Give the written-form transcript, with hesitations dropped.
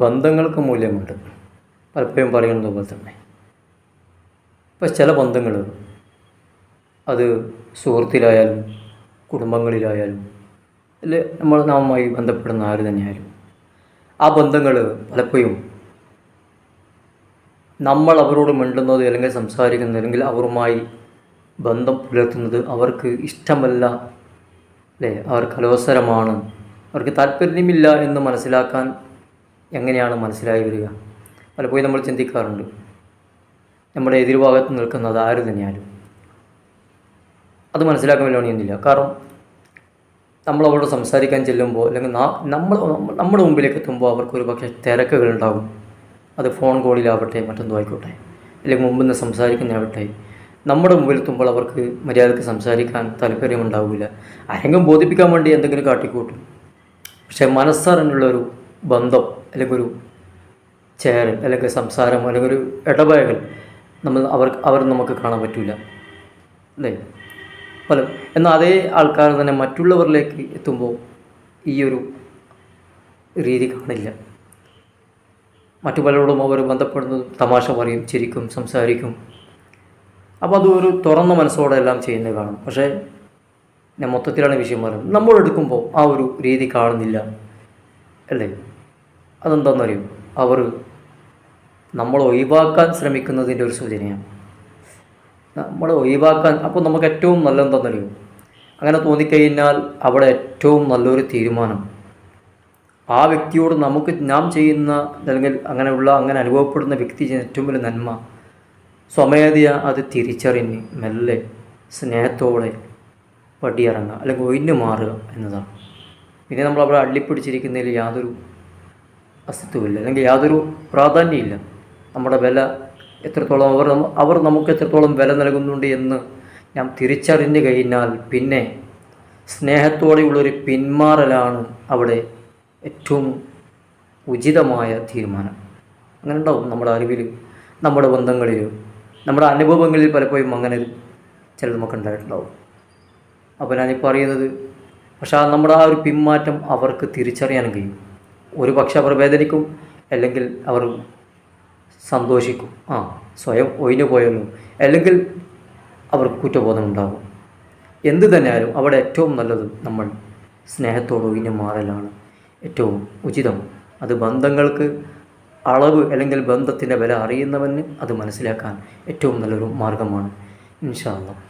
ബന്ധങ്ങൾക്ക് മൂല്യമുണ്ട്. പലപ്പോഴും പറയുന്നത് പോലെ തന്നെ ഇപ്പം ചില ബന്ധങ്ങൾ അത് സുഹൃത്തിലായാലും കുടുംബങ്ങളിലായാലും അല്ലെ നാമുമായി ബന്ധപ്പെടുന്ന ആര് തന്നെയായാലും ആ ബന്ധങ്ങൾ പലപ്പോഴും നമ്മൾ അവരോട് മിണ്ടുന്നത് അല്ലെങ്കിൽ സംസാരിക്കുന്നത് അല്ലെങ്കിൽ അവരുമായി ബന്ധം പുലർത്തുന്നത് അവർക്ക് ഇഷ്ടമല്ല, അല്ലേ, അവർക്ക് അലോസരമാണ്, അവർക്ക് താല്പര്യമില്ല എന്ന് മനസ്സിലാക്കാൻ എങ്ങനെയാണ് മനസ്സിലായി വരിക? പലപ്പോഴും നമ്മൾ ചിന്തിക്കാറുണ്ട്. നമ്മുടെ എതിർഭാഗത്ത് നിൽക്കുന്നത് ആര് തന്നെയാലും അത് മനസ്സിലാക്കാൻ വേണ്ടിയൊന്നുമില്ല. കാരണം നമ്മൾ അവരോട് സംസാരിക്കാൻ ചെല്ലുമ്പോൾ അല്ലെങ്കിൽ നമ്മുടെ മുമ്പിലേക്ക് എത്തുമ്പോൾ അവർക്കൊരു പക്ഷേ തിരക്കുകളുണ്ടാകും. അത് ഫോൺ കോളിലാവട്ടെ മറ്റെന്തോ ആയിക്കോട്ടെ, അല്ലെങ്കിൽ മുമ്പിൽ നിന്ന് സംസാരിക്കുന്നതാവട്ടെ. നമ്മുടെ മുമ്പിലെത്തുമ്പോൾ അവർക്ക് മര്യാദയ്ക്ക് സംസാരിക്കാൻ താല്പര്യമുണ്ടാവില്ല. ആരെങ്കിലും ബോധിപ്പിക്കാൻ വേണ്ടി എന്തെങ്കിലും കാട്ടിക്കൂട്ടും. പക്ഷേ മനസ്സറിഞ്ഞുള്ളൊരു ബന്ധം അല്ലെങ്കിൽ ഒരു ചേരൽ അല്ലെങ്കിൽ സംസാരം അല്ലെങ്കിൽ ഒരു ഇടപഴകൽ അവർ നമുക്ക് കാണാൻ പറ്റില്ല, അല്ലേ? എന്നാൽ അതേ ആൾക്കാർ തന്നെ മറ്റുള്ളവരിലേക്ക് എത്തുമ്പോൾ ഈ ഒരു രീതി കാണില്ല. മറ്റു പലരോടും അവർ ബന്ധപ്പെടുന്നതും തമാശ പറയും, ചിരിക്കും, സംസാരിക്കും. അപ്പോൾ അത് ഒരു തുറന്ന മനസ്സോടെ എല്ലാം ചെയ്യുന്നത് കാണും. പക്ഷേ ഞാൻ മൊത്തത്തിലാണ് വിഷയം പറയുന്നത്. നമ്മൾ എടുക്കുമ്പോൾ ആ ഒരു രീതി കാണുന്നില്ല, അല്ലേ? അതെന്താണെന്നറിയും, അവർ നമ്മൾ ഒഴിവാക്കാൻ ശ്രമിക്കുന്നതിൻ്റെ ഒരു സൂചനയാണ്. നമ്മൾ ഒഴിവാക്കാൻ അപ്പോൾ നമുക്ക് ഏറ്റവും നല്ല എന്താണെന്നറിയും, അങ്ങനെ തോന്നിക്കഴിഞ്ഞാൽ അവിടെ ഏറ്റവും നല്ലൊരു തീരുമാനം ആ വ്യക്തിയോട് നാം ചെയ്യുന്ന അല്ലെങ്കിൽ അങ്ങനെ അനുഭവപ്പെടുന്ന വ്യക്തി ചെയ്യുന്ന ഏറ്റവും വലിയ നന്മ സ്വമേധയാ അത് തിരിച്ചറിഞ്ഞ് മെല്ലെ സ്നേഹത്തോടെ പടിയിറങ്ങുക അല്ലെങ്കിൽ ഒഴിഞ്ഞു മാറുക എന്നതാണ്. പിന്നെ നമ്മൾ അവിടെ അള്ളിപ്പിടിച്ചിരിക്കുന്നതിൽ യാതൊരു അസ്തിത്വമില്ല അല്ലെങ്കിൽ യാതൊരു പ്രാധാന്യമില്ല. നമ്മുടെ വില എത്രത്തോളം അവർ നമുക്ക് എത്രത്തോളം വില നൽകുന്നുണ്ട് എന്ന് ഞാൻ തിരിച്ചറിഞ്ഞു കഴിഞ്ഞാൽ പിന്നെ സ്നേഹത്തോടെയുള്ളൊരു പിന്മാറലാണ് അവിടെ ഏറ്റവും ഉചിതമായ തീരുമാനം. അങ്ങനെ ഉണ്ടാവും നമ്മുടെ അറിവിൽ, നമ്മുടെ ബന്ധങ്ങളിൽ, നമ്മുടെ അനുഭവങ്ങളിൽ പലപ്പോഴും അങ്ങനെ ചിലത് നമുക്ക് ഉണ്ടായിട്ടുണ്ടാവും. അപ്പോൾ ഞാനീ പറയുന്നത്, പക്ഷേ നമ്മുടെ ആ ഒരു പിന്മാറ്റം അവർക്ക് തിരിച്ചറിയാനും കഴിയും. ഒരു പക്ഷെ അവർ വേദനിക്കും, അല്ലെങ്കിൽ അവർ സന്തോഷിക്കും, സ്വയം ഒഴിഞ്ഞു പോയല്ലോ, അല്ലെങ്കിൽ അവർക്ക് കുറ്റബോധം ഉണ്ടാകും. എന്ത് തന്നെയായാലും അവിടെ ഏറ്റവും നല്ലത് നമ്മൾ സ്നേഹത്തോട് ഒഴിഞ്ഞു മാറലാണ് ഏറ്റവും ഉചിതം. അത് ബന്ധങ്ങൾക്ക് അളവ് അല്ലെങ്കിൽ ബന്ധത്തിൻ്റെ വില അറിയുന്നവന് അത് മനസ്സിലാക്കാൻ ഏറ്റവും നല്ലൊരു മാർഗമാണ്. ഇൻഷാ അല്ലാഹ്.